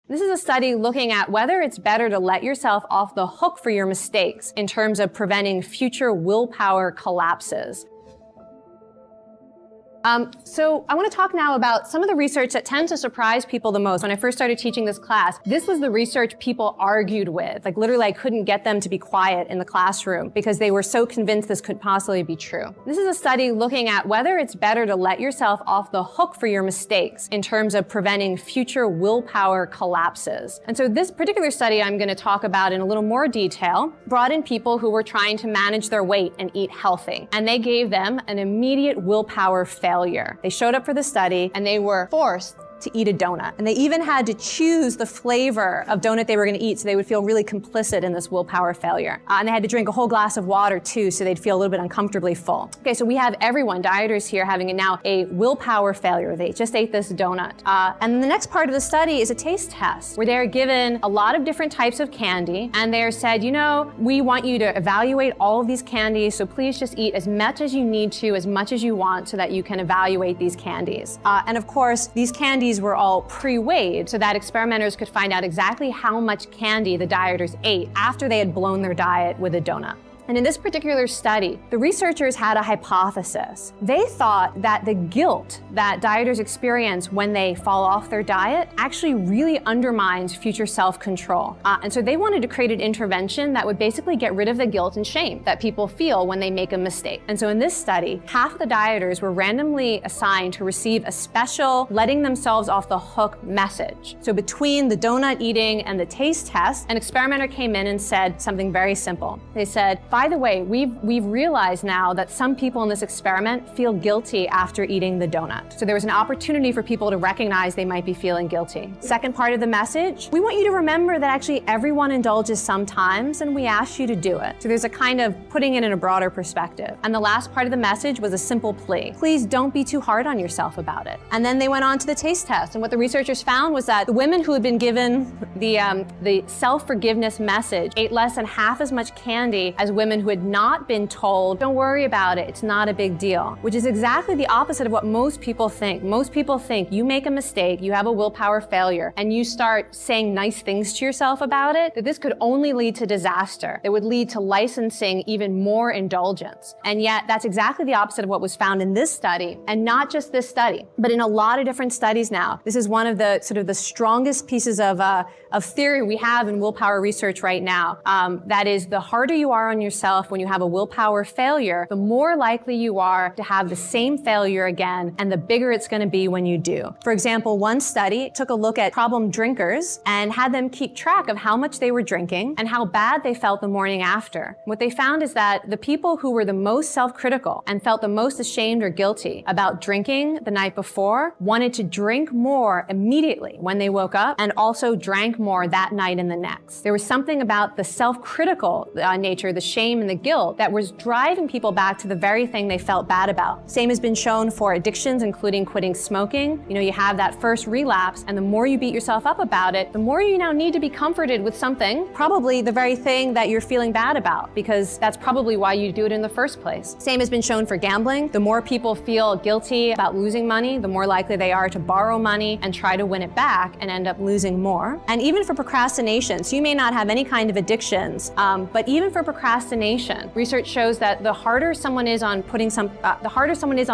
This is a study looking at whether it's better to let yourself off the hook for your mistakes in terms of preventing future willpower collapses. So I want to talk now about some of the research that tends to surprise people the most. When I first started teaching this class, this was the research people argued with. Like literally I couldn't get them to be quiet in the classroom because they were so convinced this could possibly be true. This is a study looking at whether it's better to let yourself off the hook for your mistakes in terms of preventing future willpower collapses. And so this particular study I'm going to talk about in a little more detail brought in people who were trying to manage their weight and eat healthy. And they gave them an immediate willpower failure. They showed up for the study and they were forced to eat a donut. And they even had to choose the flavor of donut they were gonna eat so they would feel really complicit in this willpower failure. And they had to drink a whole glass of water too so they'd feel a little bit uncomfortably full. Okay, so we have everyone, dieters here, having now a willpower failure. They just ate this donut. And then the next part of the study is a taste test where they're given a lot of different types of candy and they're said, you know, we want you to evaluate all of these candies, so please just eat as much as you need to, as much as you want so that you can evaluate these candies. And of course, these candies were all pre-weighed so that experimenters could find out exactly how much candy the dieters ate after they had blown their diet with a donut. And in this particular study, the researchers had a hypothesis. They thought that the guilt that dieters experience when they fall off their diet actually really undermines future self-control. And so they wanted to create an intervention that would basically get rid of the guilt and shame that people feel when they make a mistake. And so in this study, half the dieters were randomly assigned to receive a special letting themselves off the hook message. So between the donut eating and the taste test, an experimenter came in and said something very simple. They said, by the way, we've realized now that some people in this experiment feel guilty after eating the donut. So there was an opportunity for people to recognize they might be feeling guilty. Second part of the message, we want you to remember that actually everyone indulges sometimes and we ask you to do it. So there's a kind of putting it in a broader perspective. And the last part of the message was a simple plea. Please don't be too hard on yourself about it. And then they went on to the taste test. And what the researchers found was that the women who had been given the self-forgiveness message ate less than half as much candy as women who had not been told, don't worry about it, it's not a big deal, which is exactly the opposite of what most people think. Most people think you make a mistake, you have a willpower failure, and you start saying nice things to yourself about it, that this could only lead to disaster. It would lead to licensing even more indulgence. And yet that's exactly the opposite of what was found in this study, and not just this study, but in a lot of different studies now. This is one of the sort of the strongest pieces of theory we have in willpower research right now. That is, the harder you are on yourself when you have a willpower failure, the more likely you are to have the same failure again, and the bigger it's going to be when you do. For example, one study took a look at problem drinkers and had them keep track of how much they were drinking and how bad they felt the morning after. What they found is that the people who were the most self-critical and felt the most ashamed or guilty about drinking the night before wanted to drink more immediately when they woke up and also drank more that night and the next. There was something about the self-critical nature, the shame and the guilt that was driving people back to the very thing they felt bad about. Same has been shown for addictions, including quitting smoking. You know, you have that first relapse, and the more you beat yourself up about it, the more you now need to be comforted with something, probably the very thing that you're feeling bad about, because that's probably why you do it in the first place. Same has been shown for gambling. The more people feel guilty about losing money, the more likely they are to borrow money and try to win it back and end up losing more. And even for procrastination, so you may not have any kind of addictions, but even for procrastination, research shows that the harder someone is on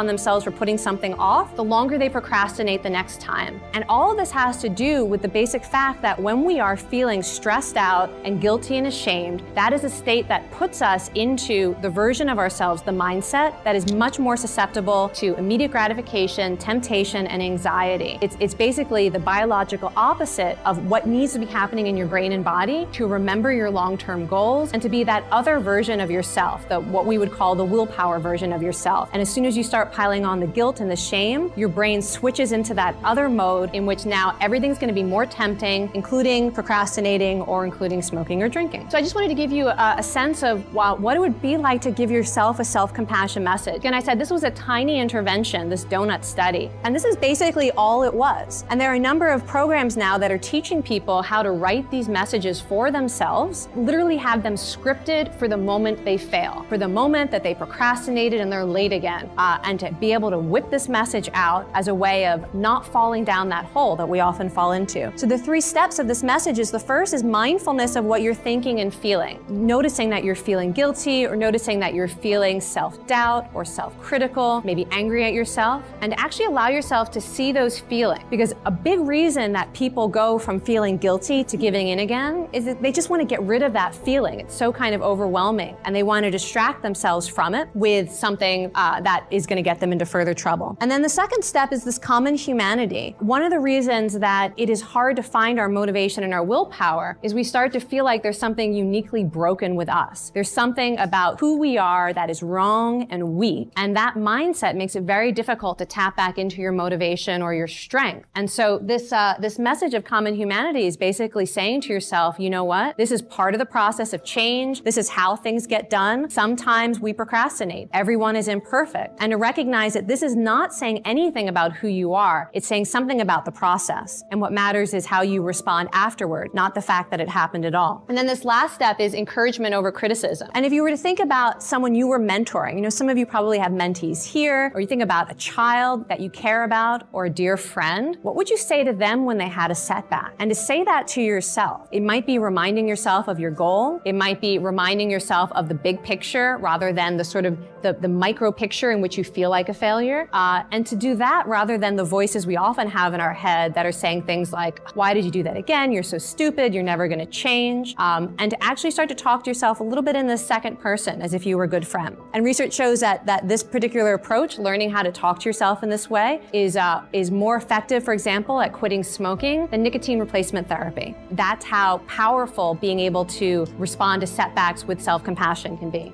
themselves for putting something off, the longer they procrastinate the next time. And all of this has to do with the basic fact that when we are feeling stressed out and guilty and ashamed, that is a state that puts us into the version of ourselves, the mindset, that is much more susceptible to immediate gratification, temptation, and anxiety. It's basically the biological opposite of what needs to be happening in your brain and body to remember your long-term goals and to be that other version of yourself, what we would call the willpower version of yourself. And as soon as you start piling on the guilt and the shame, your brain switches into that other mode in which now everything's going to be more tempting, including procrastinating or including smoking or drinking. So I just wanted to give you a sense of what it would be like to give yourself a self-compassion message. And I said this was a tiny intervention, this donut study. And this is basically all it was. And there are a number of programs now that are teaching people how to write these messages for themselves, literally have them scripted for the the moment they fail, for the moment that they procrastinated and they're late again, and to be able to whip this message out as a way of not falling down that hole that we often fall into. So the 3 steps of this message is, the first is mindfulness of what you're thinking and feeling. Noticing that you're feeling guilty, or noticing that you're feeling self-doubt or self-critical, maybe angry at yourself, and actually allow yourself to see those feelings. Because a big reason that people go from feeling guilty to giving in again is that they just want to get rid of that feeling. It's so kind of overwhelming, and they want to distract themselves from it with something that is going to get them into further trouble. And then the second step is this common humanity. One of the reasons that it is hard to find our motivation and our willpower is we start to feel like there's something uniquely broken with us. There's something about who we are that is wrong and weak, and that mindset makes it very difficult to tap back into your motivation or your strength. And so this message of common humanity is basically saying to yourself, you know what? This is part of the process of change. This is how things get done. Sometimes we procrastinate. Everyone is imperfect. And to recognize that this is not saying anything about who you are. It's saying something about the process. And what matters is how you respond afterward, not the fact that it happened at all. And then this last step is encouragement over criticism. And if you were to think about someone you were mentoring, you know, some of you probably have mentees here, or you think about a child that you care about or a dear friend, what would you say to them when they had a setback? And to say that to yourself, it might be reminding yourself of your goal. It might be reminding yourself of the big picture rather than the sort of the micro picture in which you feel like a failure. And to do that rather than the voices we often have in our head that are saying things like, why did you do that again? You're so stupid. You're never going to change. And to actually start to talk to yourself a little bit in the second person as if you were a good friend. And research shows that this particular approach, learning how to talk to yourself in this way, is more effective, for example, at quitting smoking than nicotine replacement therapy. That's how powerful being able to respond to setbacks with self-compassion can be.